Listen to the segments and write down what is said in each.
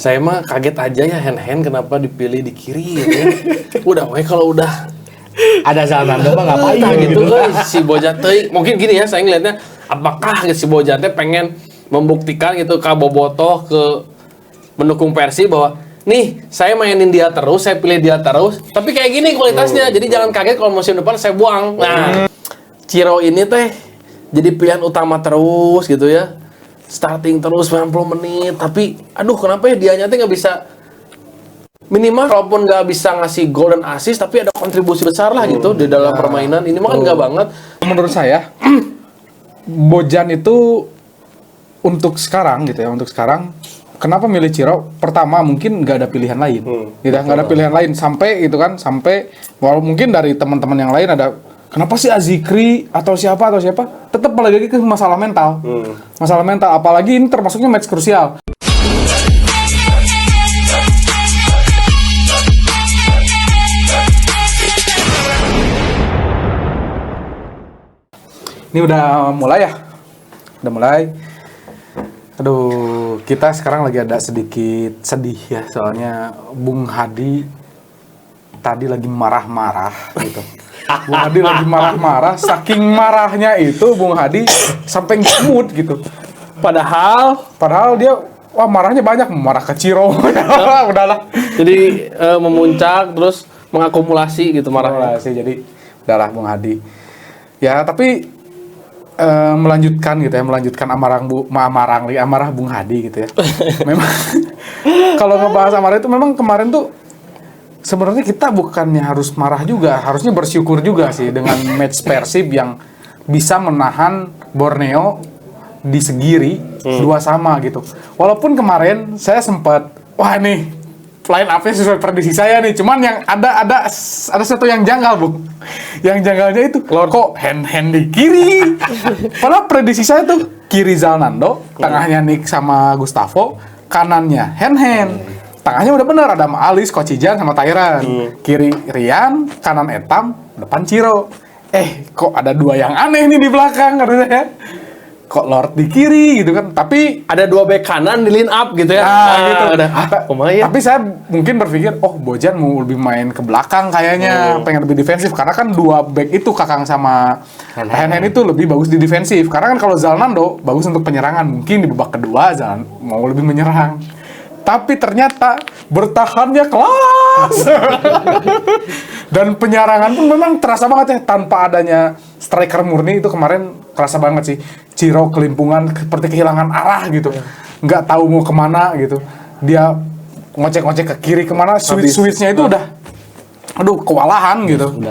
Saya mah kaget aja ya hand kenapa dipilih di kiri gitu ya. Udah kalau udah Ada Zalnando mah ngapain gitu kan si Bojan teh mungkin gini ya saya ngelihatnya apakah si Bojan teh pengen membuktikan gitu ke Bobotoh ke mendukung Persib bahwa nih saya mainin dia terus, saya pilih dia terus, tapi kayak gini kualitasnya, jadi jangan kaget kalau musim depan saya buang. Nah, Ciro ini teh jadi pilihan utama terus gitu ya, starting terus 90 menit, tapi aduh kenapa ya dianya teh nggak bisa minimal walaupun nggak bisa ngasih gol dan assist tapi ada kontribusi besar lah gitu di dalam permainan ini mah kan nggak banget. Menurut saya Bojan itu untuk sekarang gitu ya, untuk sekarang kenapa milih Ciro? Pertama mungkin nggak ada pilihan lain, gitu, nggak ada pilihan lain sampai gitu kan, sampai walau mungkin dari teman-teman yang lain ada kenapa sih Azikri atau siapa, tetap balik lagi ke masalah mental, masalah mental, apalagi ini termasuknya match krusial. Ini udah mulai ya? Udah mulai. Aduh, kita sekarang lagi ada sedikit sedih ya, soalnya Bung Hadi tadi lagi marah-marah gitu. Bung Hadi lagi marah-marah, saking marahnya itu Bung Hadi sampai ngemut gitu. Padahal dia marahnya banyak, marah ke Ciro. Udahlah. Jadi memuncak terus mengakumulasi gitu marahnya. Jadi udahlah Bung Hadi. Ya, tapi melanjutkan amarah Bung Hadi gitu ya. Memang kalau ngebahas amarah itu memang kemarin tuh sebenarnya kita bukannya harus marah juga, harusnya bersyukur juga sih dengan match Persib yang bisa menahan Borneo di Segiri 2-2 gitu. Walaupun kemarin saya sempat nih line up-nya sesuai prediksi saya nih, cuman yang ada satu yang janggal, Bu. Yang janggalnya itu kok hand di kiri. Padahal prediksi saya tuh kiri Zalnando, tengahnya Nick sama Gustavo, kanannya hand. Tengahnya udah bener, ada Alis, Kocijan sama Tairan. Kiri Rian, kanan Etam, depan Ciro. Kok ada dua yang aneh nih di belakang katanya. Kok Lord di kiri gitu kan, tapi ada dua bek kanan di line up gitu ya. Gitu. Lumayan. Tapi saya mungkin berpikir, Bojan mau lebih main ke belakang kayaknya, pengen lebih defensif karena kan dua bek itu Kakang sama Hen itu lebih bagus di defensif. Karena kan kalau Zalnando bagus untuk penyerangan, mungkin di babak kedua Zalnando mau lebih menyerang. Tapi ternyata bertahannya kelas. Dan penyerangan pun memang terasa banget ya, tanpa adanya striker murni itu kemarin terasa banget sih. Ciro kelimpungan seperti kehilangan arah gitu. Nggak tahu mau kemana gitu. Dia ngocek-ngocek ke kiri kemana, switch-nya itu udah kewalahan gitu.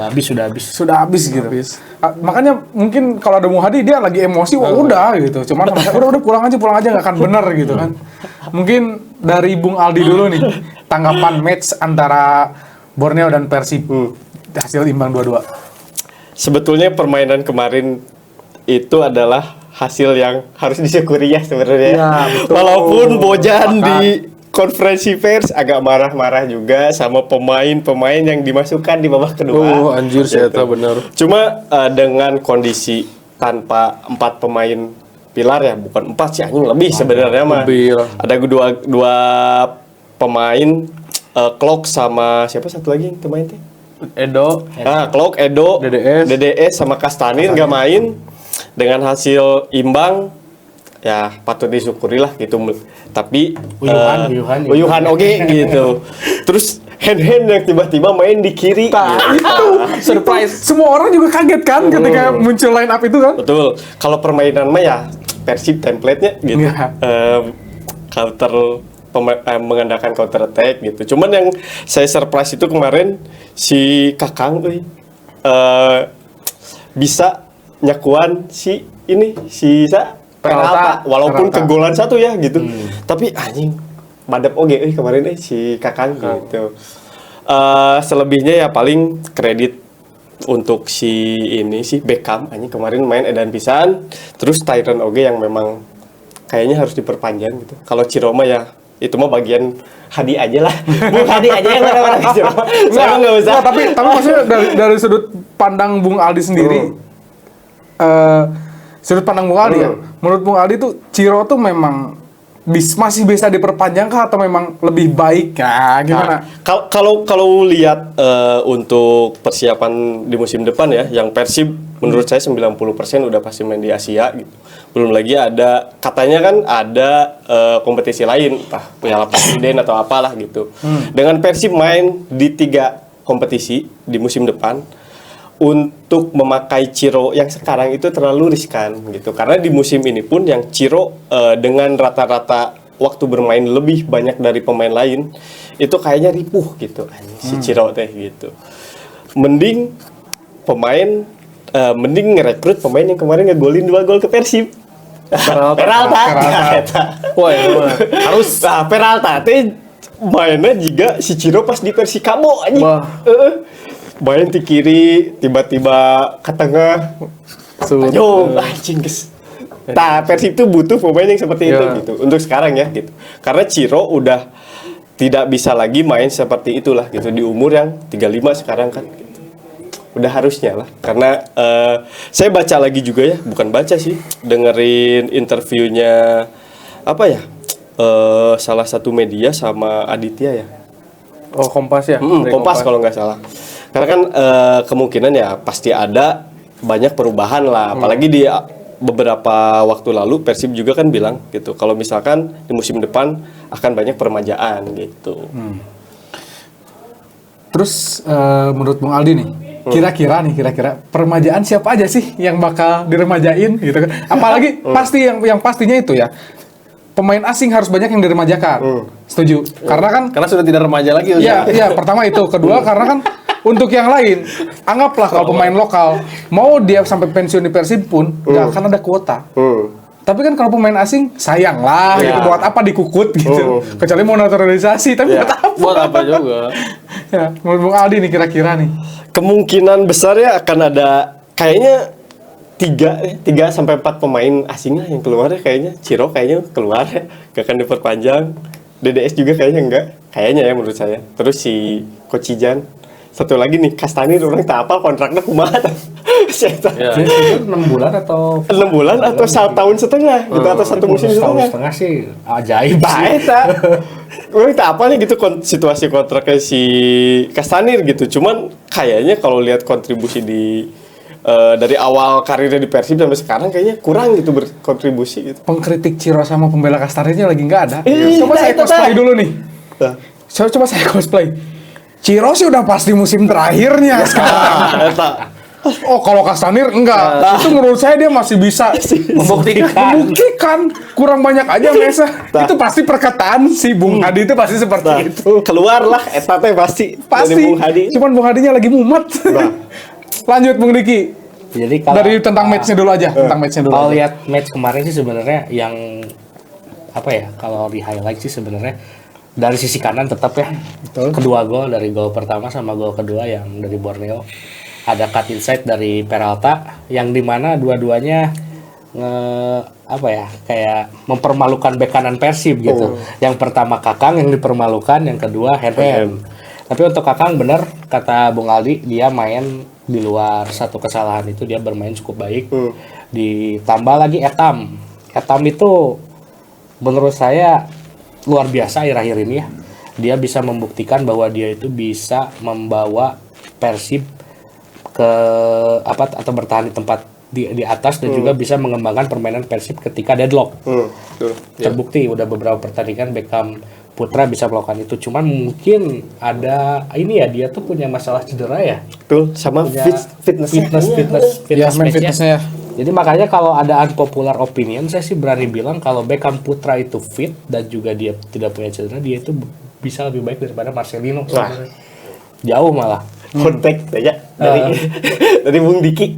Sudah habis gitu. Makanya mungkin kalau ada Bung Hadi dia lagi emosi, udah gitu. Cuman udah pulang aja nggak akan bener gitu kan. Mungkin dari Bung Aldi dulu nih, tanggapan match antara Borneo dan Persib. Hasil imbang 2-2. Sebetulnya permainan kemarin itu adalah hasil yang harus disyukuri ya sebenarnya. Ya, betul. Walaupun Bojan di konferensi pers agak marah-marah juga sama pemain-pemain yang dimasukkan di babak kedua. Anjir saya tahu benar. Cuma dengan kondisi tanpa 4 pemain pilar ya, bukan 4 sih, anjing lebih sebenarnya mah. Ada dua pemain, Clock sama siapa satu lagi pemain teh? Edo. Clock, Edo, DDS sama Kastanir nggak main. Dengan hasil imbang ya patut disyukuri lah gitu. Tapi uyuhan oke gitu. Terus hand yang tiba-tiba main di kiri itu surprise. Semua orang juga kaget kan ketika muncul line up itu kan. Betul. Kalau permainan mah ya Persib template-nya gitu. Counter mengandalkan counter attack gitu. Cuman yang saya surprise itu kemarin si Kakang bisa nyakuan si Peralta walaupun kegolan satu ya gitu. Tapi anjing madep oge kemarin si Kakang gitu. Selebihnya ya paling kredit untuk si Beckham anjing kemarin main edan pisan. Terus Tyron oge yang memang kayaknya harus diperpanjang gitu. Kalau Ciroma ya itu mah bagian Hadi aja lah. Bung Hadi aja yang mana-mana ke Ciroma. Saya enggak usah. Tapi maksudnya dari sudut pandang Bung Aldi sendiri, sudut pandang Bung Aldi ya. Menurut Bung Aldi tuh Ciro tuh memang masih bisa diperpanjang kah atau memang lebih baik ya gimana? Kalau lihat untuk persiapan di musim depan ya, yang Persib menurut saya 90% udah pasti main di Asia gitu. Belum lagi ada katanya kan ada kompetisi lain, entah Piala Presiden atau apalah gitu. Dengan Persib main di 3 kompetisi di musim depan, untuk memakai Ciro yang sekarang itu terlalu riskan gitu. Karena di musim ini pun yang Ciro dengan rata-rata waktu bermain lebih banyak dari pemain lain, itu kayaknya ripuh gitu si Ciro teh gitu. Mending ngerekrut pemain yang kemarin ngegolin 2 gol ke Persib. Peralta. Wah, harus Peralta teh mainnya juga si Ciro pas di Persikabo anjing. Main di kiri, tiba-tiba ke tengah. Ayo, anjing guys. Nah, Persib itu butuh pemain yang seperti itu gitu. Untuk sekarang ya gitu. Karena Ciro udah tidak bisa lagi main seperti itulah gitu di umur yang 35 sekarang kan gitu. Udah harusnya lah. Karena saya baca lagi juga ya, bukan baca sih, dengerin interviewnya apa ya? Salah satu media sama Aditya ya. Oh, Kompas ya? Kompas kalau nggak salah. Karena kan kemungkinan ya pasti ada banyak perubahan lah. Apalagi di beberapa waktu lalu Persib juga kan bilang gitu. Kalau misalkan di musim depan akan banyak peremajaan gitu. Terus menurut Bung Aldi nih, kira-kira peremajaan siapa aja sih yang bakal diremajain gitu kan? Apalagi pasti yang pastinya itu ya. Pemain asing harus banyak yang diremajakan. Setuju. Karena sudah tidak remaja lagi. Iya, pertama itu. Kedua karena kan untuk yang lain, anggaplah kalau pemain lokal mau dia sampai pensiun di Persib pun nggak akan ada kuota. Tapi kan kalau pemain asing sayang lah, gitu. Buat apa dikukut gitu. Kecuali mau naturalisasi, tapi buat apa? Buat apa juga? Ya, menurut Bung Aldi nih kira-kira nih. Kemungkinan besar ya akan ada kayaknya 3 sampai 4 pemain asing lah yang keluar ya kayaknya. Ciro kayaknya keluar ya, gak akan diperpanjang. DDS juga kayaknya enggak. Kayaknya ya menurut saya. Terus si Coach Ijan. Satu lagi nih, Kastani orang tak apa kontraknya kumaha. Ya. 6 bulan atau 6 bulan atau 1 tahun setengah gitu atau 1 musim setengah. Setengah sih ajaib sih. Eta. Orang tak apa nih gitu situasi kontraknya si Kastanir gitu. Cuman kayaknya kalau lihat kontribusi dari awal karirnya di Persib sampai sekarang kayaknya kurang gitu berkontribusi gitu. Pengkritik Ciro sama pembela Kastarnya lagi nggak ada. Coba Nah, saya itu cosplay dulu nih. Nah. Coba saya cosplay. Ciro sih udah pasti musim terakhirnya sekarang. Oh, kalau Kastanir enggak. Itu menurut saya dia masih bisa membuktikan. Kurang banyak aja Mesa. Itu pasti perkataan si Bung Hadi itu pasti seperti itu. Keluarlah eta teh pasti. Dari Bung Hadi. Cuman Bung Hadinya lagi mumet. Lanjut Bung Diki. Jadi kalau Dari tentang match-nya dulu aja, Kalau lihat match kemarin sih sebenarnya yang apa ya? Kalau di highlight sih sebenarnya dari sisi kanan tetap ya. Betul. Kedua gol, dari gol pertama sama gol kedua yang dari Borneo. Ada cut inside dari Peralta yang dimana dua-duanya kayak mempermalukan bek kanan Persib gitu. Yang pertama Kakang yang dipermalukan, yang kedua Hen. Tapi untuk Kakang benar kata Bung Aldi, dia main di luar satu kesalahan itu dia bermain cukup baik. Ditambah lagi Etam itu menurut saya luar biasa akhir-akhir ini ya. Dia bisa membuktikan bahwa dia itu bisa membawa Persib ke atau bertahan di tempat di atas dan juga bisa mengembangkan permainan Persib ketika deadlock. Terbukti udah beberapa pertandingan Beckham Putra bisa melakukan itu. Cuman mungkin ada ini ya, dia tuh punya masalah cedera ya. Betul, sama fitness fitnessnya. Jadi makanya kalau ada unpopular opinion, saya sih berani bilang kalau Beckham Putra itu fit dan juga dia tidak punya cedera, dia itu bisa lebih baik daripada Marcelino. Jauh malah. Kontak aja dari Bung Diki.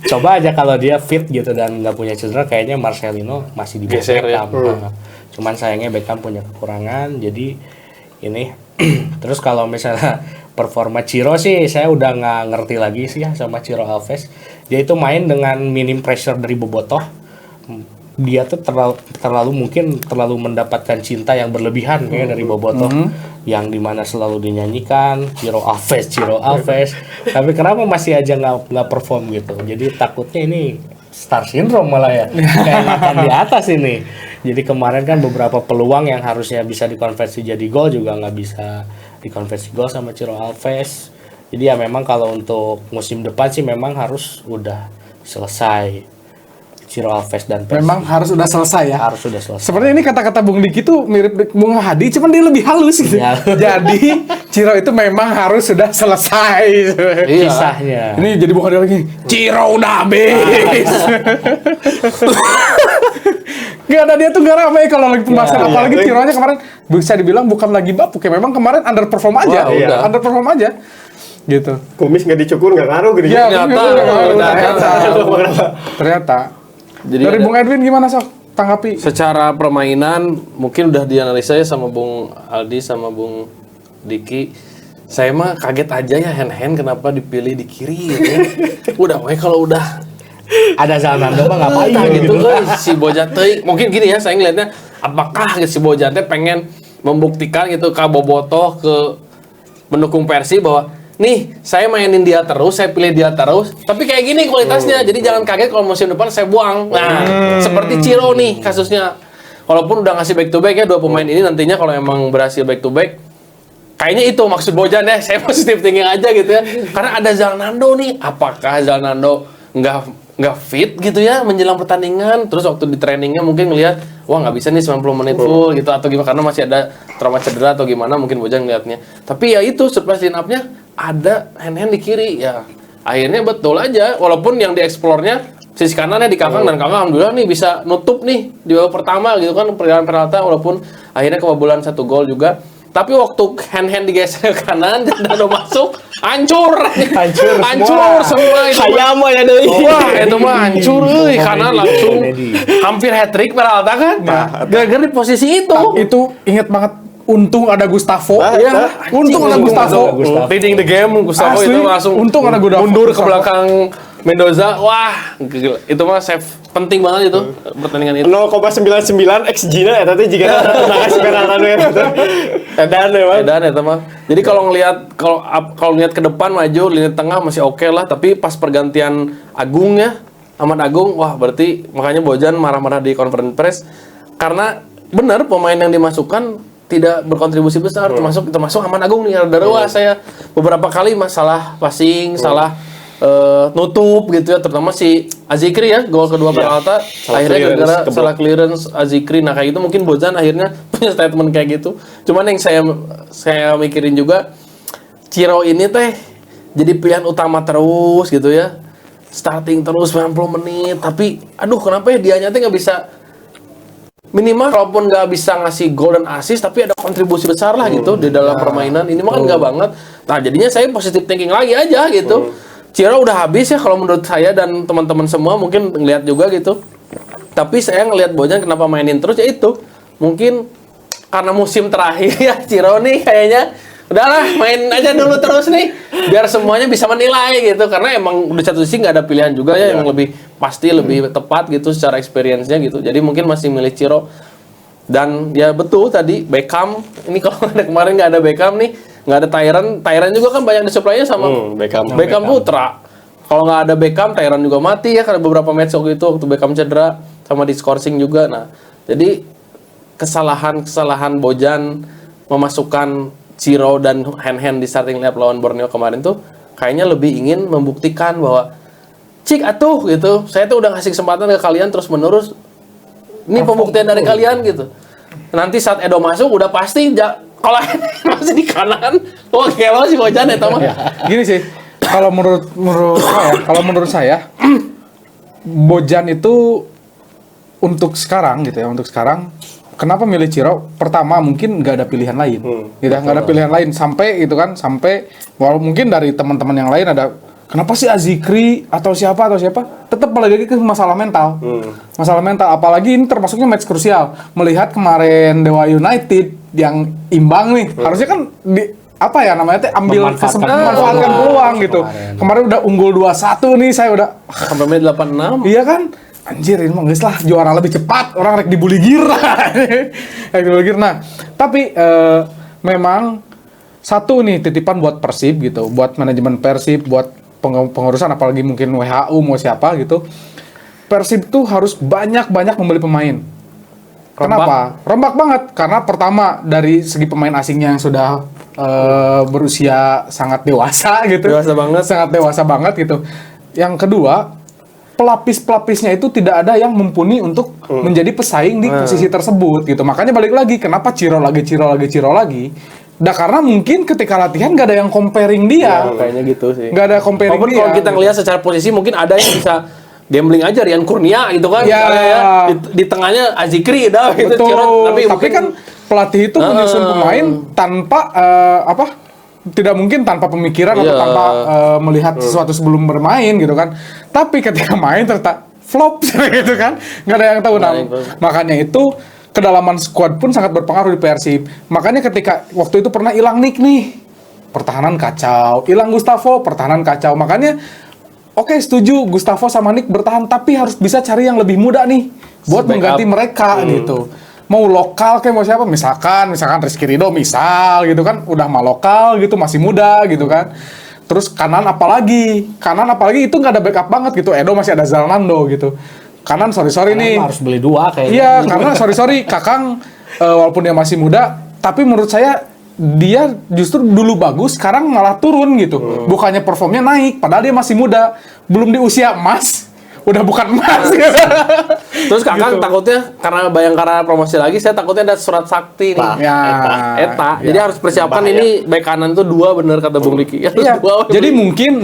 Coba aja kalau dia fit gitu dan nggak punya cedera, kayaknya Marcelino masih di bawah Beckham. Cuman sayangnya Beckham punya kekurangan, jadi ini. Terus kalau misalnya performa Ciro sih, saya udah nggak ngerti lagi sih ya sama Ciro Alves. Dia itu main dengan minim pressure dari Bobotoh. Dia tuh terlalu mendapatkan cinta yang berlebihan kayak dari Bobotoh, yang dimana selalu dinyanyikan Ciro Alves. Tapi kenapa masih aja nggak perform gitu? Jadi takutnya ini star syndrome malah ya, kayak akan di atas ini. Jadi kemarin kan beberapa peluang yang harusnya bisa dikonversi jadi gol juga nggak bisa dikonversi gol sama Ciro Alves. Jadi ya memang kalau untuk musim depan sih memang harus udah selesai Ciro Alves dan Persib. Memang harus udah selesai ya. Harus sudah selesai. Seperti ini kata-kata Bung Diki tuh mirip Bung Hadi, cuman dia lebih halus gitu. Ya. Jadi Ciro itu memang harus sudah selesai. Iya. Kisahnya. Ini jadi Bung Hadi lagi. Ciro udah habis. Gak ada, dia tuh gak ramai kalau lagi pembahasan. Iya, Apalagi iya. Cironya kemarin bisa dibilang bukan lagi bapuk ya. Memang kemarin underperform aja. Wah, udah. Underperform aja. Gitu. Kumis nggak dicukur nggak ngaruh gini. Ya, ternyata. Ternyata. Jadi Dari ada- Bung Edwin gimana sok? Tanggapi. secara permainan mungkin udah dianalisa ya sama Bung Aldi sama Bung Diki. Saya mah kaget aja ya hand kenapa dipilih di kiri gitu ya. Udah we kalau udah Ada Zalando mah ngapain nah, gitu. gitu kan si Bojan teh mungkin gini ya saya ngelihatnya apakah si Bojan teh pengen membuktikan gitu ke Bobotoh ke mendukung Persib bahwa nih saya mainin dia terus, saya pilih dia terus, tapi kayak gini kualitasnya, jadi jangan kaget kalau musim depan saya buang. Nah, seperti Ciro nih kasusnya. Walaupun udah ngasih back to back ya dua pemain ini nantinya kalau emang berhasil back to back, kayaknya itu maksud Bojan ya, saya positif thinking aja gitu ya. Karena ada Zalando nih, apakah Zalando nggak fit gitu ya menjelang pertandingan, terus waktu di trainingnya mungkin ngelihat wah nggak bisa nih 90 menit full gitu atau gimana karena masih ada trauma cedera atau gimana mungkin Bojan ngeliatnya. Tapi ya itu surprise line up-nya ada hand di kiri ya. Akhirnya betul aja walaupun yang dieksplornya sisi kanannya di Kakang dan Kakang alhamdulillah nih bisa nutup nih di babak pertama gitu kan perjalanan Peralta walaupun akhirnya kebobolan 1 gol juga. Tapi waktu hand digeser ke kanan dan udah masuk hancur semua itu. Hayama ya deh. Wah, itu mah hancur euy, kanan langsung hampir hat-trick Peralta kan. Gara-gara di posisi itu. Itu inget banget. Untung ada Gustavo. Nah, Ya, untung ada Gustavo. Leading the game, Gustavo Asli, itu langsung untung ada Gustavo. mundur ke belakang Mendoza. Wah, gila. Itu mah save penting banget itu pertandingan itu. 0,99 XG-na eta teh jika tendangan si Peralta nu eta. Edan ya, Bang. Dan ya teman. Jadi kalau ngelihat ke depan maju lini tengah masih oke lah, tapi pas pergantian Agung ya, Ahmad Agung, wah berarti makanya Bojan marah-marah di conference press karena benar pemain yang dimasukkan tidak berkontribusi besar termasuk Ahmad Agung nih Darwa saya beberapa kali masalah passing, salah nutup gitu ya terutama si Azikri ya gol kedua Peralta akhirnya clearance, gara-gara keblok. salah clearance Azikri nah kayak gitu mungkin Bojan akhirnya punya statement kayak gitu cuman yang saya mikirin juga Ciro ini teh jadi pilihan utama terus gitu ya starting terus 90 menit tapi aduh kenapa ya dianya teh nggak bisa minimal walaupun nggak bisa ngasih gol dan assist tapi ada kontribusi besar lah gitu di dalam permainan ini mah kan nggak banget nah jadinya saya positive thinking lagi aja gitu Ciro udah habis ya kalau menurut saya dan teman-teman semua mungkin ngeliat juga gitu tapi saya ngelihat Bojan kenapa mainin terus ya itu mungkin karena musim terakhir ya Ciro nih kayaknya udahlah main aja dulu terus nih biar semuanya bisa menilai gitu karena emang udah satu sisi nggak ada pilihan juga ya yang lebih pasti lebih tepat gitu secara experience-nya gitu jadi mungkin masih milih Ciro dan ya betul tadi Beckham ini kalau ada kemarin nggak ada Beckham nih nggak ada Tyran juga kan banyak disuplainya sama Beckham Putra kalau nggak ada Beckham Tyran juga mati ya karena beberapa match waktu itu waktu Beckham cedera sama di scoring juga nah jadi kesalahan Bojan memasukkan Ciro dan hand di starting lineup lawan Borneo kemarin tuh kayaknya lebih ingin membuktikan bahwa cik atuh gitu saya tuh udah ngasih kesempatan ke kalian terus menerus ini pembuktian dari kalian gitu nanti saat Edo masuk udah pasti kalau masih di kanan wah gelo si Bojan ya mah Gini sih, kalau menurut saya Bojan itu untuk sekarang gitu ya, untuk sekarang kenapa milih Ciro? Pertama mungkin nggak ada pilihan lain, gitu, nggak ada pilihan lain sampai itu kan sampai walau mungkin dari teman-teman yang lain ada kenapa sih Azikri atau siapa tetap lagi ke masalah mental, apalagi ini termasuknya match krusial melihat kemarin Dewa United yang imbang nih harusnya kan memanfaatkan peluang gitu. Kemarin udah unggul 2-1 nih saya udah sampai menit 86 iya kan? Anjir ini mah geus lah juara lebih cepat orang rek dibully gira. Nah, tapi memang satu nih titipan buat Persib gitu, buat manajemen Persib, buat pengurusan apalagi mungkin WHO mau siapa gitu. Persib tuh harus banyak membeli pemain. Kenapa? Rombak banget karena pertama dari segi pemain asingnya yang sudah berusia sangat dewasa gitu. Dewasa banget. Sangat dewasa banget gitu. Yang kedua, pelapis-pelapisnya itu tidak ada yang mumpuni untuk menjadi pesaing di posisi tersebut gitu. Makanya balik lagi, kenapa Ciro lagi? Nah karena mungkin ketika latihan gak ada yang comparing dia. Kayaknya gitu sih. Gak ada comparing Walaupun dia. kalau kita ngelihat secara posisi mungkin ada yang bisa gambling aja Rian Kurnia gitu kan. Ya. Misalnya ya. Di tengahnya Azikri dah gitu. Betul. Tapi Tapi mungkin kan pelatih itu menyusun pemain tanpa tidak mungkin tanpa pemikiran atau Iya. tanpa melihat sesuatu sebelum bermain gitu kan. Tapi ketika main ternyata flop gitu kan. Nggak ada yang tahu. Nah, makanya itu kedalaman squad pun sangat berpengaruh di Persib. Makanya ketika waktu itu pernah hilang Nick nih, pertahanan kacau. Hilang Gustavo, pertahanan kacau. Makanya oke, setuju Gustavo sama Nick bertahan, tapi harus bisa cari yang lebih muda nih buat mengganti mereka gitu. Mau lokal kayak mau siapa? Misalkan Rizky Ridho misal gitu kan, udah mah lokal gitu, masih muda gitu kan. Terus kanan apalagi itu nggak ada backup banget gitu. Edo masih ada Zalnando gitu. Kanan sorry nih. Harus beli 2 kayaknya. Iya, karena sorry Kakang walaupun dia masih muda, tapi menurut saya dia justru dulu bagus, sekarang malah turun gitu. Bukannya performnya naik, padahal dia masih muda, belum di usia emas, udah bukan emas. terus Kakang takutnya karena Bayangkara promosi lagi, saya takutnya ada surat sakti nih. Ya. Eta. Jadi harus persiapkan ini back kanan tuh 2 bener kata Bung Riki. Iya. Jadi mungkin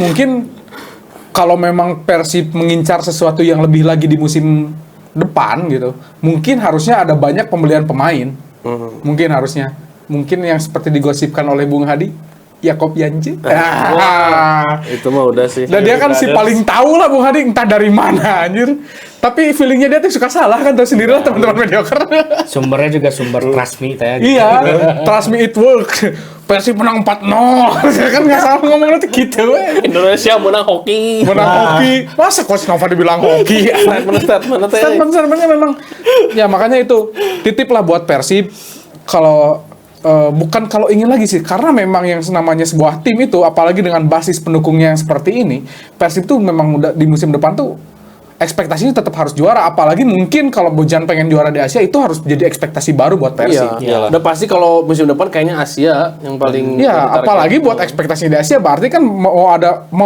kalau memang Persib mengincar sesuatu yang lebih lagi di musim depan gitu, mungkin harusnya ada banyak pembelian pemain. Mungkin yang seperti digosipkan oleh Bung Hadi, Yakob Yance. Itu mah udah sih. Dan dia kan si paling tahu lah Bung Hadi, entah dari mana anjir. Tapi feelingnya dia tuh suka salah kan, tahu sendiri lah teman-teman mediocre. Sumbernya juga sumber trust me tanya. Iya, trust me it work. Persib menang 4-0. Kan nggak salah ngomongnya tuh gitu. Indonesia menang hoki. Menang hoki. Masa Coach Nova dibilang hoki? Statement teh. Statement-statementnya memang. Ya makanya itu titip lah buat Persib. Kalau bukan kalau ingin lagi sih, karena memang yang namanya sebuah tim itu, apalagi dengan basis pendukungnya yang seperti ini, Persib tuh memang udah di musim depan tuh ekspektasinya tetap harus juara. Apalagi mungkin kalau Bojan pengen juara di Asia, itu harus jadi ekspektasi baru buat Persib. Iya. Udah pasti kalau musim depan kayaknya Asia yang paling. Iya, apalagi buat ekspektasi di Asia, berarti kan mau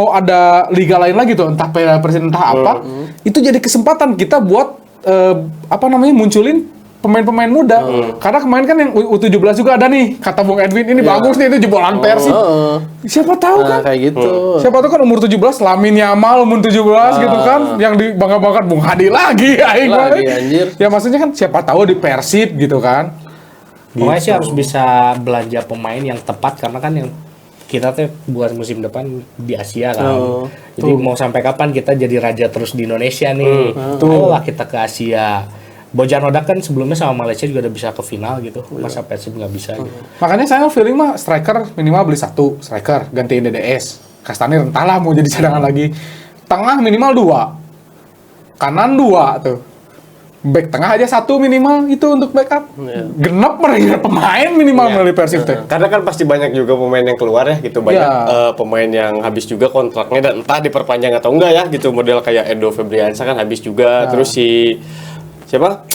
ada liga lain lagi tuh, entah Piala Presiden entah apa, itu jadi kesempatan kita buat munculin pemain-pemain muda. Karena kemarin kan yang U17 juga ada nih, kata Bung Edwin, ini bagus nih, itu jebolan Persib. Siapa tahu kan? Kayak gitu. Siapa tahu kan umur 17, Lamine Yamal umur 17 gitu kan, yang dibangga-banggakan Bung Hadi lagi. Lagi, anjir. Ya maksudnya kan siapa tahu di Persib gitu kan. Pokoknya sih harus bisa belanja pemain yang tepat, karena kan yang kita tuh buat musim depan di Asia kan. Jadi mau sampai kapan kita jadi raja terus di Indonesia nih? Ayolah kita ke Asia. Bojan Hodak kan sebelumnya sama Malaysia juga udah bisa ke final gitu. Masa Persib nggak bisa gitu. Makanya saya feeling mah striker minimal beli 1 striker, gantiin DDS. Kastanir entahlah mau jadi cadangan lagi. Tengah minimal 2. Kanan 2 tuh. Back tengah aja 1 minimal itu untuk backup. Genep mereka pemain minimal melalui Persib tuh. Karena kan pasti banyak juga pemain yang keluar ya gitu, banyak pemain yang habis juga kontraknya dan entah diperpanjang atau enggak ya gitu, model kayak Edo Febriansyah kan habis juga, terus si siapa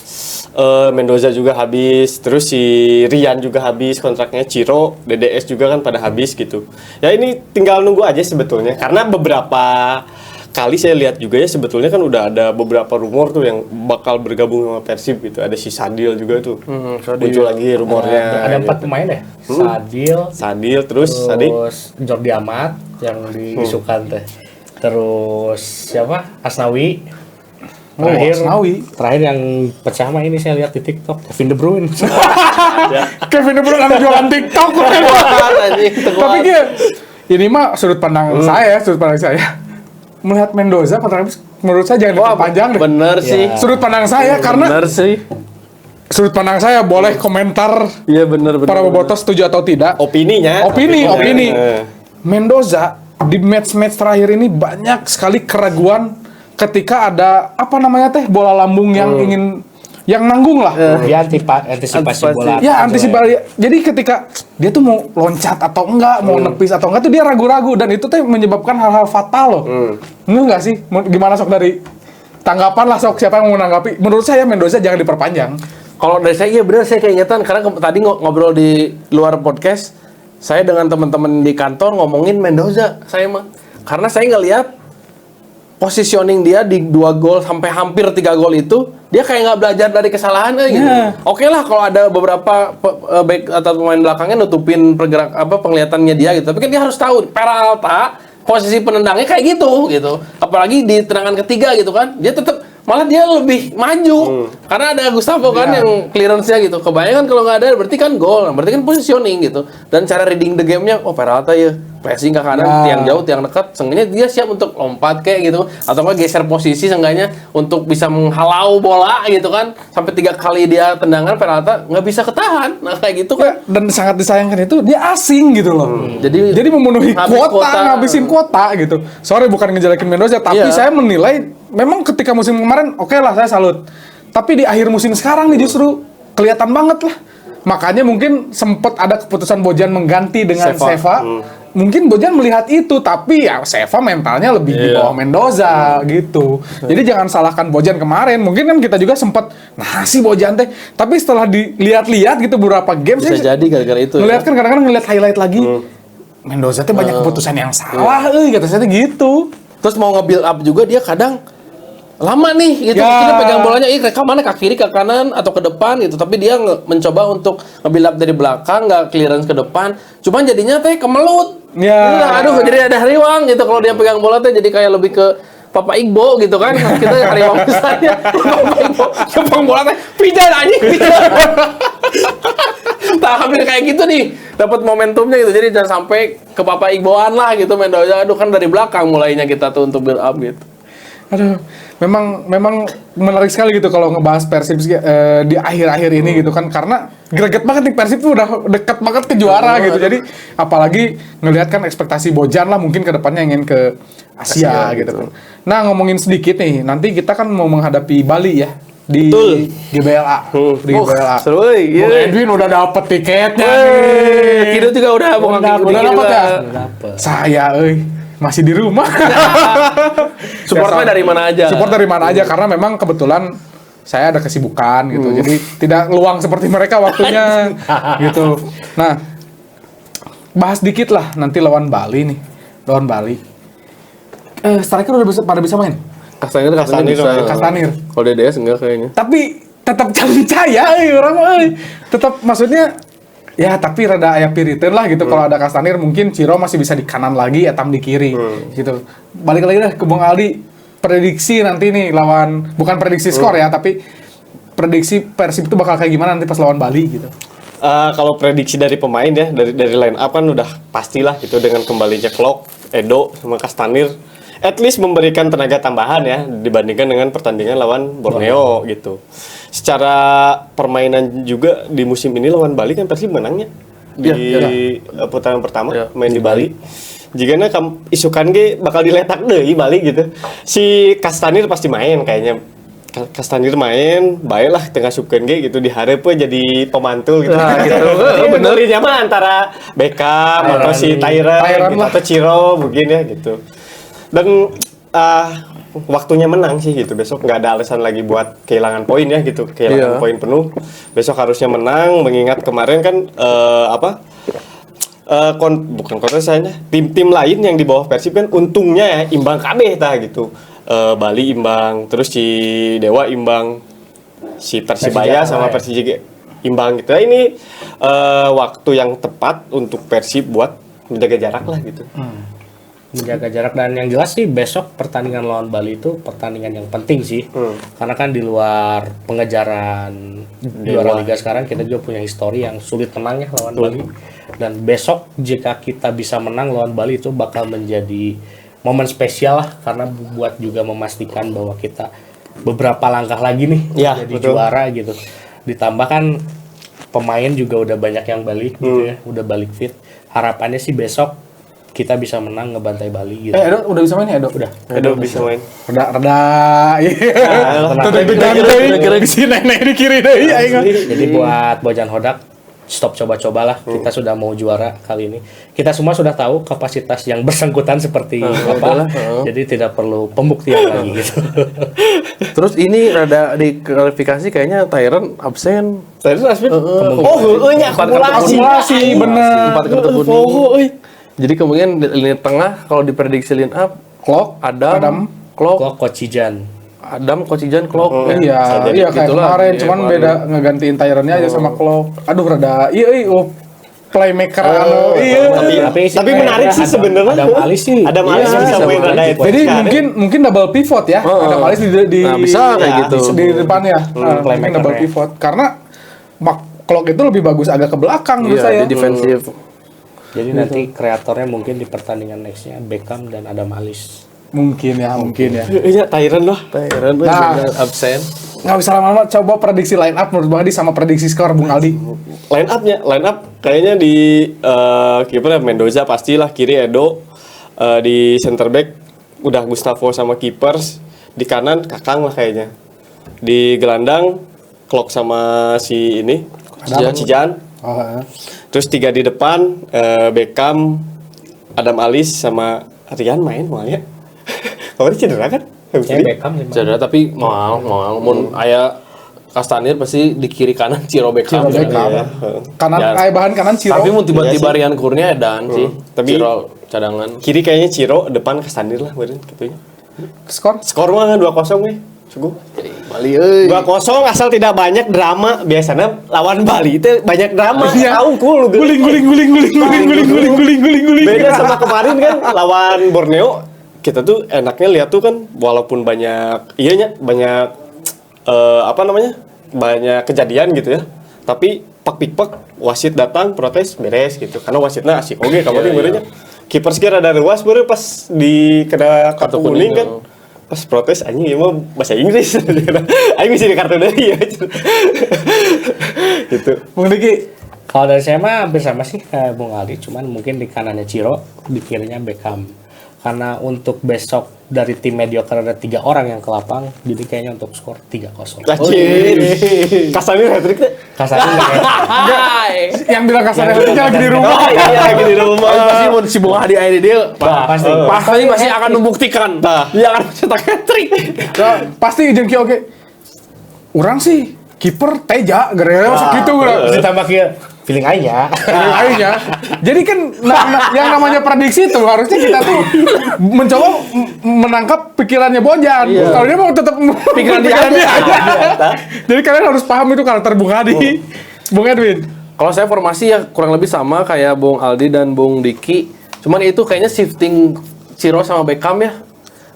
Mendoza juga habis, terus si Rian juga habis kontraknya, Ciro, DDS juga kan pada habis gitu. Ya ini tinggal nunggu aja sebetulnya, karena beberapa kali saya lihat juga ya sebetulnya kan udah ada beberapa rumor tuh yang bakal bergabung sama Persib gitu. Ada si Sadil juga tuh muncul lagi rumornya. Ada 4 gitu. pemain ya? Sadil terus Jordi Amat yang diisukan teh. Terus siapa? Asnawi. Terakhir yang pecah mah ini saya lihat di TikTok, Kevin De Bruyne. Kevin De Bruyne ada jualan TikTok. Tapi ini mah sudut pandang saya. Melihat Mendoza kontraknya menurut saya jangan diperpanjang deh. Bener sih. Sudut pandang saya karena sudut pandang saya boleh komentar. Iya bener. Para bobotos setuju atau tidak. Opini. Mendoza di match-match terakhir ini banyak sekali keraguan ketika ada bola lambung yang ingin yang nanggung lah. Dia antisipasi bola. Ya, antisipasi. Jadi ketika dia tuh mau loncat atau enggak, mau nepis atau enggak tuh dia ragu-ragu, dan itu tuh menyebabkan hal-hal fatal loh. Enggak sih? Gimana sok dari tanggapan lah, sok siapa yang mau menanggapi? Menurut saya Mendoza jangan diperpanjang. Kalau dari saya iya benar, saya keingetan karena tadi ngobrol di luar podcast, saya dengan teman-teman di kantor ngomongin Mendoza saya mah. Karena saya ngelihat positioning dia di 2 gol sampai hampir 3 gol itu, dia kayak nggak belajar dari kesalahan gitu. Oke lah kalau ada beberapa back atau pemain belakangnya nutupin penglihatannya dia gitu. Tapi kan dia harus tahu Peralta posisi penendangnya kayak gitu. Apalagi di tendangan ketiga gitu kan. Dia tetap malah dia lebih maju karena ada Gustavo kan yang clearance-nya gitu. Kebanyakan kalau nggak ada berarti kan gol, berarti kan positioning gitu. Dan cara reading the game-nya, oh Peralta ya pressing ke kanan, tiang jauh, tiang dekat, seenggaknya dia siap untuk lompat kayak gitu, atau nggak geser posisi seenggaknya untuk bisa menghalau bola gitu kan. Sampai 3 kali dia tendangan Peralta nggak bisa ketahan, nah kayak gitu kan. Dan sangat disayangkan itu dia asing gitu loh. Jadi memenuhi ngabisin kuota gitu. Sorry bukan ngejelekin Mendoza, tapi saya menilai memang ketika musim kemarin oke lah saya salut. Tapi di akhir musim sekarang nih justru kelihatan banget lah. Makanya mungkin sempat ada keputusan Bojan mengganti dengan Seva. Mungkin Bojan melihat itu, tapi ya Seva mentalnya lebih di bawah Mendoza gitu. Jadi jangan salahkan Bojan kemarin. Mungkin kan kita juga sempat si Bojan teh. Tapi setelah dilihat-lihat gitu beberapa game Bisa jadi gara-gara itu. ngelihat kan kadang-kadang ngelihat highlight lagi. Mendoza teh banyak keputusan yang salah, kata saya teh gitu. Terus mau nge-build up juga dia kadang lama nih gitu, kita pegang bolanya ke mana, ke kiri, ke kanan atau ke depan gitu, tapi dia mencoba untuk nge-build up dari belakang, nggak clearance ke depan, cuman jadinya teh kemelut. Aduh, jadi ada hariwang gitu kalau dia pegang bola teh, jadi kayak lebih ke Papa Igbo gitu kan. Kita hariwang misalnya Papa Igbo pegang bola teh pijar anjing. Hampir kayak gitu nih, dapat momentumnya gitu. Jadi jangan sampai ke Papa Igboan lah gitu Mendoza. Aduh, kan dari belakang mulainya kita tuh untuk build up gitu. Aduh, memang menarik sekali gitu kalau ngebahas Persib di akhir-akhir ini gitu kan, karena greget banget nih Persib tuh udah dekat banget ke juara gitu. Jadi apalagi ngelihat kan ekspektasi Bojan lah mungkin ke depannya ingin ke Asia gitu. Nah, ngomongin sedikit nih, nanti kita kan mau menghadapi Bali ya di GBLA. Di GBLA. Seru Bung Edwin udah dapet tiketnya nih. Kita juga udah dapet ya? Saya masih di rumah. Supportnya dari mana aja? Support dari mana aja karena memang kebetulan saya ada kesibukan gitu. Jadi tidak luang seperti mereka waktunya gitu. Nah, bahas dikit lah nanti lawan Bali nih. Lawan Bali. Striker udah pada bisa main? Kastanir bisa. Kastanir. Kalau DDS enggak kayaknya. Tapi tetap percaya orang tetap maksudnya ya tapi rada aya piriteun lah gitu. Kalau ada Kastanir mungkin Ciro masih bisa di kanan lagi, Etam di kiri gitu. Balik lagi deh ke Bung Aldi, prediksi nanti nih lawan, bukan prediksi skor ya, tapi prediksi Persib itu bakal kayak gimana nanti pas lawan Bali gitu. Kalau prediksi dari pemain ya, dari line up kan udah pastilah gitu dengan kembalinya Klok, Edo sama Kastanir, at least memberikan tenaga tambahan ya dibandingkan dengan pertandingan lawan Borneo gitu. Secara permainan juga di musim ini lawan Bali kan Persib menangnya di putaran pertama main di Bali. Jigana isukan ge bakal diletak deui Bali gitu. Si Kastanir pasti main kayaknya. Kastanir main, baiklah tengah sukeun ge gitu diharap jadi pemantul gitu. Nah, gitu. Benernya mah antara Beckham atau si Tyron gitu, atau Ciro mungkin ya gitu. Dan waktunya menang sih gitu, besok nggak ada alasan lagi buat kehilangan poin ya gitu, kehilangan poin penuh. Besok harusnya menang, mengingat kemarin kan bukan kontesannya, tim-tim lain yang di bawah Persib kan untungnya ya imbang kabeh tah gitu. Bali imbang, terus si Dewa imbang, si Persibaya sama Persija imbang gitu. Nah, ini waktu yang tepat untuk Persib buat menjaga jarak lah gitu. Menjaga jarak, dan yang jelas sih besok pertandingan lawan Bali itu pertandingan yang penting sih. Karena kan di luar pengejaran juara liga sekarang kita juga punya histori yang sulit menang ya lawan Bali. Dan besok jika kita bisa menang lawan Bali itu bakal menjadi momen spesial lah, karena buat juga memastikan bahwa kita beberapa langkah lagi nih jadi juara gitu. Ditambah kan pemain juga udah banyak yang balik gitu ya, udah balik fit. Harapannya sih besok kita bisa menang ngebantai Bali gitu. Edo udah bisa main ya, Edo? Udah. Edo bisa main. Rada iya. Bisi nenek di kiri deh. Jadi buat Bojan Hodak, stop coba-cobalah. Kita sudah mau juara kali ini. Kita semua sudah tahu kapasitas yang bersangkutan seperti apa. Jadi tidak perlu pembuktian lagi gitu. Terus ini ada di klarifikasi kayaknya Tyron absen. Tadi Asmin. Nya Akumulasi, bener. 4 kartu kuning. Jadi kemudian di lini tengah kalau diprediksi line up Klok, Adam, Klok, Kok Kocijan. Adam, Kocijan, Klok. Iya, jadi iya kayak gitulah. kemarin, Iya, cuman kemarin. beda ngegantiin Tyron-nya aja sama Klok. Aduh rada, playmaker Tapi menarik sih sebenarnya. Adam Alis sih. Adam Alis Iya, bisa bisa main main. rada Jadi mungkin double pivot ya. Ada Malis di Nah, bisa kayak ya, gitu. di depannya. Mungkin playmaker double ya. pivot karena Klok itu lebih bagus agak ke belakang menurut Iya, saya. di defensif. Jadi nanti kreatornya mungkin di pertandingan nextnya Beckham dan Adam Alis. Mungkin ya. Iya, Tyron lah. Tyron Nah. absen. Nggak bisa lama-lama, coba prediksi line up menurut Bang Adi sama prediksi skor Bung Aldi. Line up kayaknya di kiper Mendoza pastilah, kiri Edo, di center back udah Gustavo sama keepers, di kanan Kakang lah kayaknya. Di gelandang Klok sama si ini Cijan. Oh, Terus 3 di depan Beckham, Adam Alis sama Rian main ya. Kemarin cedera kan? Kayak Beckham nih. Cedera tapi mau mun aya Kastanir pasti di kiri kanan Ciro Beckham. Ciro Beckham. Iya. Kanan Ya. bahan kanan Ciro. Tapi mun tiba-tiba Iya sih. Rian Kurnia dan sih. Tapi- Ciro cadangan. Kiri kayaknya Ciro, depan Kastanir lah beureun gitu. skor Skor mah 2-0 nih. Sungguh. Bali euy. 2-0 asal tidak banyak drama. Biasanya lawan Bali itu banyak drama. Iya. Tahu cool. guling. Beda sama kemarin kan lawan Borneo, kita tuh enaknya lihat tuh kan walaupun banyak banyak banyak kejadian gitu ya. Tapi pak wasit datang protes beres gitu. Karena wasitnya asik oke kemarin benernya. Kiper sekira ada ruas baru pas di kena kartu kuning kan. Pas protes anjing ieu mah bahasa Inggris. Aing bisa di kartu deui ya. Gitu. Bung Diki. Kalau dari saya mah hampir sama sih kayak Bung Aldi, cuman mungkin di kanannya Ciro, di kirinya Beckham. Karena untuk besok dari tim mediocre ada 3 orang yang ke lapang, jadi kayaknya untuk skor 3-0. Anjing. Kasarnya hat-trick teh. Kasarnya enggak ya. Yang bilang kasarnya ketika lagi di rumah. Oh iya lagi di rumah. Pasti mun si Bung Hadi aya di dia. Pasti. Pasti masih akan membuktikan. Dia akan mencetak hat-trick. Ya, pasti jeung kieu oge. Urang sih kiper Teja gara-gara masuk gitu Ditambah ke feeling aja. akhirnya. Jadi kan yang namanya prediksi itu harusnya kita tuh mencoba menangkap pikirannya Bojan. Kalau dia mau tetap pikiran dia aja. Jadi kalian harus paham itu karakter Bung Hadi. Bung Edwin. Kalau saya formasi ya kurang lebih sama kayak Bung Aldi dan Bung Diki. Cuman itu kayaknya shifting Ciro sama Beckham ya.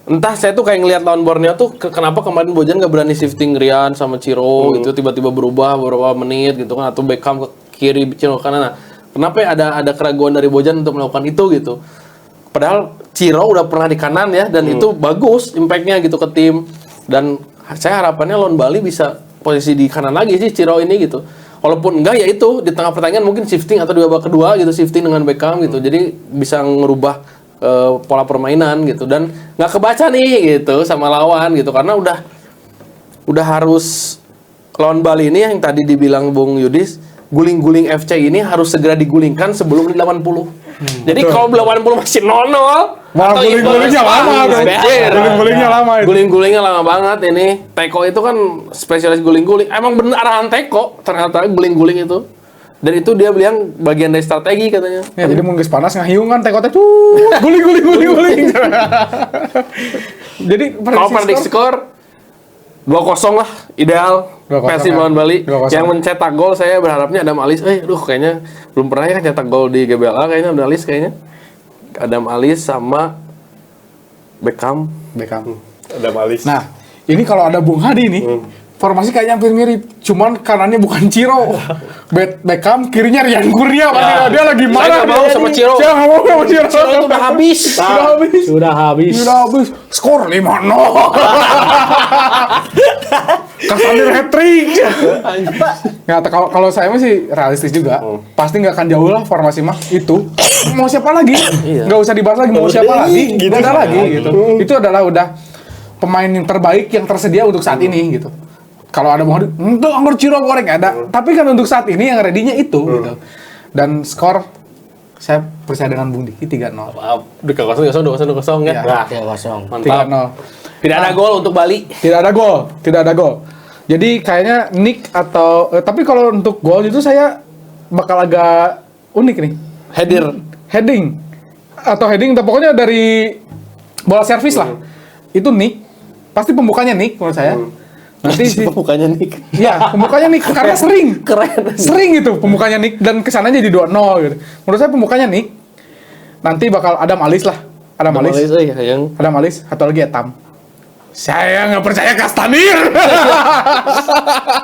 Entah saya tuh kayak ngelihat lawan Borneo tuh kenapa kemarin Bojan nggak berani shifting Rian sama Ciro gitu tiba-tiba berubah beberapa menit gitu kan, atau Beckham ke kiri Ciro ke kanan. Nah, kenapa ya ada keraguan dari Bojan untuk melakukan itu gitu. Padahal Ciro udah pernah di kanan ya dan itu bagus impactnya gitu ke tim, dan saya harapannya lawan Bali bisa posisi di kanan lagi sih Ciro ini gitu. Walaupun enggak ya itu di tengah pertandingan mungkin shifting atau di babak kedua gitu shifting dengan Beckham gitu. Jadi bisa ngerubah pola permainan gitu, dan nggak kebaca nih gitu sama lawan gitu karena udah harus lawan Bali ini yang tadi dibilang Bung Yudis, guling-guling FC ini harus segera digulingkan sebelum di 80. Jadi kalau 80 masih 0-0 Wah, atau guling-gulingnya lama tuh. Guling-gulingnya lama itu. Guling-gulingnya lama banget ini. Teko itu kan spesialis guling-guling. Emang bener arahan Teko ternyata guling-guling itu. Dan itu dia bilang bagian dari strategi katanya. Ya, jadi mun geus panas ngahiung kan teko teh guling. Jadi Kalau prediksi skor 2-0 lah ideal 2-0 Persib ya. lawan Bali. 2-0. Yang mencetak gol saya berharapnya Adam Alis. Kayaknya belum pernah ya cetak gol di GBLA kayaknya Adam Alis kayaknya. Adam Alis sama Beckham. Ada Malis. Nah, ini kalau ada Bung Hadi nih, formasi kayaknya hampir mirip, cuman kanannya bukan Ciro. Beckham, kirinya Rian Kurnia, pasti dia lagi marah. Saya nggak mau sama Ciro. Saya nggak mau sama Ciro. Ciro itu udah habis. Sudah habis. Sudah habis. Skor 5-0. Kasanir hat-trick. Nggak, kalau saya masih realistis juga. Pasti nggak akan jauh lah formasi mah itu. Mau siapa lagi? Nggak usah dibahas lagi mau siapa lagi. Gitu. Nggak ada lagi gitu. Itu adalah udah pemain yang terbaik yang tersedia untuk saat ini gitu. Kalau ada mau untuk anggur Ciro goreng ada. Tapi kan untuk saat ini yang ready-nya itu gitu. Dan skor saya percaya dengan Bung Diki 3-0. Maaf, 3-0 ya. Ya. 3-0. Mantap. 3-0. Tidak ada gol untuk Bali. Tidak ada gol. Jadi kayaknya Nick atau tapi kalau untuk gol itu saya bakal agak unik nih. Heading atau pokoknya dari bola servis lah. Itu Nick. Pasti pembukanya Nick menurut saya. Nanti Pembukanya Nick. ya, pembukanya Nick karena sering. Keren. Sering itu pembukanya Nick dan kesananya jadi 2-0 gitu. Menurut saya pembukanya Nick. Nanti bakal Adam Alis lah. Adam Alis. yang Adam Alis atau lagi Etam. Saya nggak percaya Kastanir.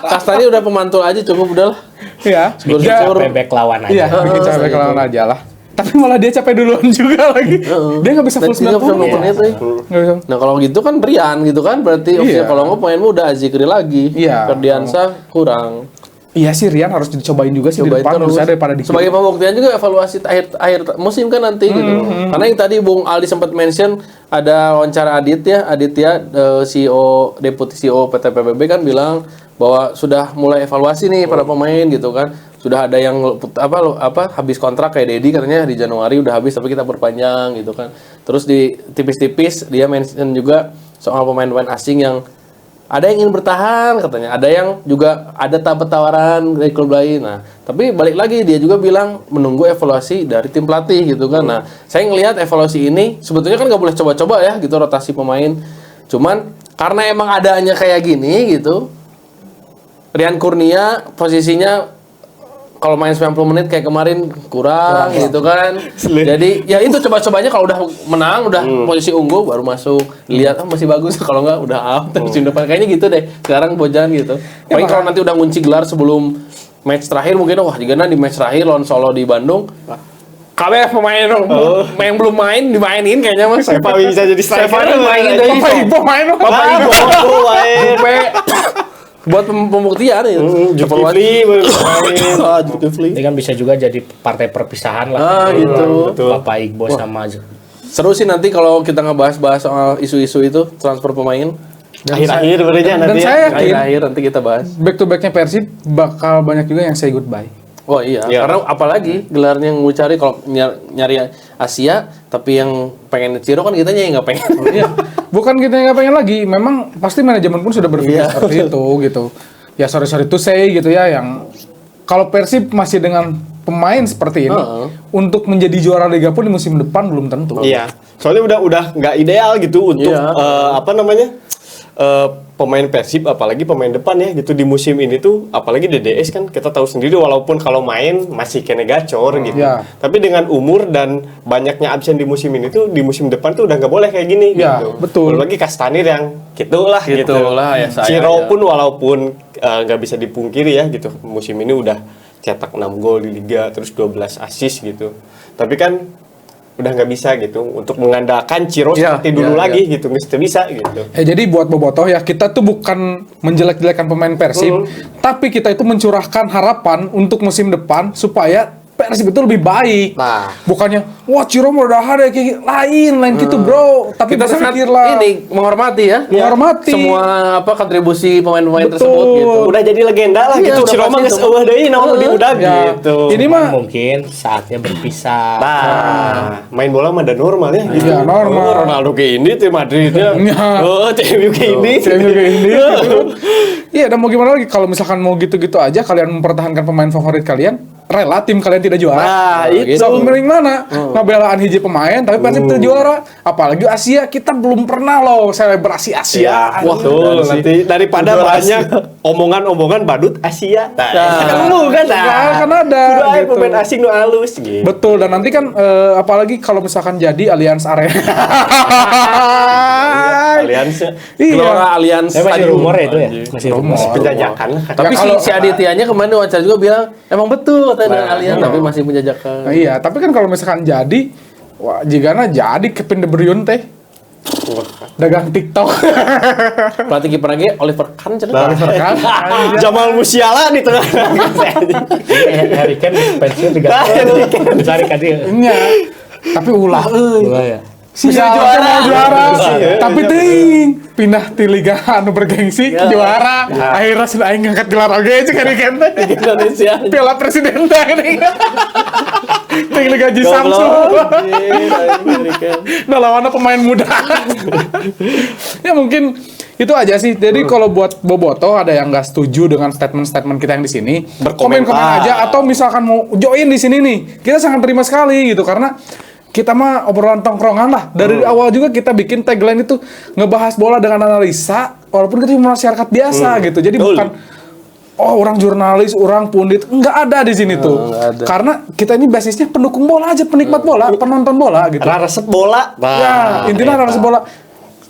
Kastani udah pemantul aja cukup udah lah. Ya. Bikin Dia- capek back lawan aja. Iya, bikin capek lawan aja lah. Tapi malah dia capek duluan juga lagi. Dia nggak bisa full 90 menit. Nggak bisa. Nah kalau gitu kan Brian gitu kan berarti opsi Iya. kalau nggak pemain muda Azikri lagi. Iya. Ferdiansa kurang. Iya sih Rian harus dicobain juga sih di Cobain depan menurut terus. saya daripada di kiri. Sebagai pembuktian juga evaluasi akhir musim kan nanti gitu. Karena yang tadi Bung Aldi sempat mention ada wawancara Aditya CEO Deputi CEO PT PBB kan bilang bahwa sudah mulai evaluasi nih para pemain gitu kan. Sudah ada yang habis kontrak kayak Dedi katanya di Januari udah habis tapi kita perpanjang gitu kan. Terus di tipis-tipis dia mention juga soal pemain-pemain asing yang ada yang ingin bertahan katanya, ada yang juga ada tawaran dari klub lain. Nah, tapi balik lagi dia juga bilang menunggu evaluasi dari tim pelatih gitu kan. Nah, saya ngelihat evaluasi ini sebetulnya kan nggak boleh coba-coba ya gitu rotasi pemain. Cuman karena emang adanya kayak gini gitu, Rian Kurnia posisinya kalau main 90 menit kayak kemarin kurang gitu kan. Jadi ya itu coba-cobanya kalau udah menang, udah posisi unggul baru masuk. Lihat masih bagus kalau enggak udah out musim depan. Kayaknya gitu deh. Sekarang Bojan gitu. Paling kalau nanti udah ngunci gelar sebelum match terakhir mungkin wah jika di match terakhir lawan Solo di Bandung kabeh pemain yang belum main dimainin kayaknya Mas. Siapa bisa jadi striker? Stefan main deh. Papa Ibo main loh. Papa Ibo main. Buat pembuktian ya. Zulkifli Ah, Zulkifli. Ini kan bisa juga jadi partai perpisahan lah. Gitu. Bapak Iqbal sama Seru sih nanti kalau kita ngebahas-bahas soal isu-isu itu transfer pemain. Akhir-akhir berarti Dan nanti saya ya. yakin Akhir-akhir nanti kita bahas. back to backnya Persib bakal banyak juga yang say goodbye. Oh iya, Iya. karena apalagi gelarnya yang mau cari kalau nyari Asia, tapi yang pengen Ciro kan kitanya yang nggak pengen. Iya. Bukan kita yang nggak pengen lagi, memang pasti manajemen pun sudah berpikir seperti itu gitu. Ya sorry to say gitu ya, yang kalau Persib masih dengan pemain seperti ini untuk menjadi juara Liga pun di musim depan belum tentu. Iya. Soalnya udah nggak ideal gitu untuk Iya. pemain Persib apalagi pemain depan ya gitu di musim ini tuh apalagi DDS kan kita tahu sendiri walaupun kalau main masih kena gacor gitu. Iya. Tapi dengan umur dan banyaknya absen di musim ini tuh di musim depan tuh udah nggak boleh kayak gini Iya, gitu. betul. Apalagi Kastanir yang gitulah gitu. Gitulah, ya, saya, Ciro ya. pun walaupun nggak bisa dipungkiri ya gitu musim ini udah cetak 6 gol di liga terus 12 assist gitu. Tapi kan udah nggak bisa gitu untuk mengandalkan Ciro Iya, seperti dulu iya, lagi gitu nggak bisa gitu. Jadi buat Bobotoh ya, kita tuh bukan menjelek-jelekan pemain Persib, tapi kita itu mencurahkan harapan untuk musim depan supaya Persib itu lebih baik. Nah. Bukannya, wah Ciro mau udah ada kayak lain gitu bro. Tapi Kita sangat berpikirlah ini menghormati ya. Menghormati. Semua kontribusi pemain-pemain Betul. tersebut gitu. Udah jadi legenda lah Iya, gitu. udah Ciro pasti mah itu. geus eueuh deui naon di udah Ya, gitu. ini mah mungkin saatnya berpisah. Nah, main bola mah ada normal ya gitu. Iya, normal. Oh, Ronaldo ke ini tim Madridnya. Iya. Oh, TMU ke ini. CMU kayak ini. Gitu. Iya, dan mau gimana lagi kalau misalkan mau gitu-gitu aja kalian mempertahankan pemain favorit kalian, rela tim kalian tidak juara. Nah, itu. So, mending mana? Ngebelaan hiji pemain tapi Persib tidak juara. Apalagi Asia, kita belum pernah loh selebrasi Asia. Ya, betul. Nanti daripada banyak omongan-omongan badut Asia. Nah, kan lu kan. Kan ada, Kudu aya gitu. pemain asing nu alus gitu. Betul, dan nanti kan apalagi kalau misalkan jadi Allianz Arena. Aliansi Iya. Gelora Allianz Masih Stadium. rumor ya itu ya? Masih rumor. penjajakan lah. Tapi Ya, kalau- si Adityanya kemarin wawancara juga bilang emang betul katanya dengan Allianz tapi masih menjajakan. Nah, iya, tapi kan kalau misalkan jadi, wah, jigana jadi Kevin De Bruyne teh. Dagang TikTok. Pelatih kiper lagi Oliver Kahn cenah. Oliver Kahn. Jamal Musiala di tengah. Harry Kane pensiun juga. Cari kan dia. Iya. Tapi ulah Ulah ya. Bisa juara. juara. Iya. Tapi ting pindah di liga anu bergengsi juara. Akhirnya sudah aing ngangkat gelar oge aja kan ikan teh. Indonesia. Piala Presiden teh ini. Yang digaji Samsung. Nah, lawannya pemain muda. Ya mungkin itu aja sih. Jadi kalau buat Boboto ada yang nggak setuju dengan statement-statement kita yang di sini, komen-komen aja atau misalkan mau join di sini nih, kita sangat terima sekali gitu karena kita mah obrolan tongkrongan lah. Dari awal juga kita bikin tagline itu ngebahas bola dengan analisa, walaupun kita cuma masyarakat biasa gitu. Jadi bukan orang jurnalis, orang pundit, nggak ada di sini tuh. Karena kita ini basisnya pendukung bola aja, penikmat bola, penonton bola gitu. Resep bola. Ya, intinya resep bola.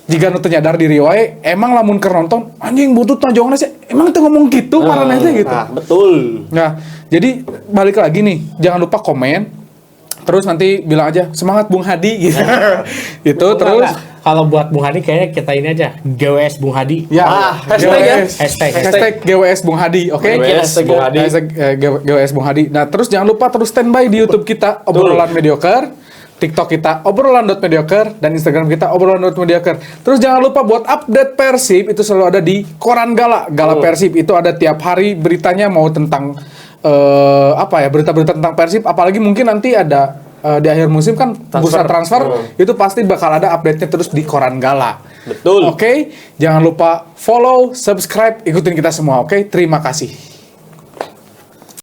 Jika nu teu nyadar diri wae, emang lamun keur nonton anjing butut najongna sih. Emang teu ngomong gitu marana teh gitu. Nah, betul. Nah, jadi balik lagi nih, jangan lupa komen. Terus nanti bilang aja semangat Bung Hadi gitu. Itu terus kalau buat Bung Hadi kayaknya kita ini aja GWS Bung Hadi. ya hashtag ya? Hashtag GWS Bung Hadi, oke? GWS Bung Hadi. Hashtag GWS Bung Hadi. Nah, terus jangan lupa terus standby di YouTube kita obrolan mediocre. TikTok kita obrolan.mediocre dan Instagram kita obrolan.mediocre. Terus jangan lupa buat update Persib itu selalu ada di Koran Gala. Gala Persib itu ada tiap hari beritanya mau tentang berita-berita tentang Persib, apalagi mungkin nanti ada di akhir musim kan bursa transfer itu pasti bakal ada update-nya terus di Koran Gala. Betul. Oke, jangan lupa follow, subscribe, ikutin kita semua. Oke, terima kasih.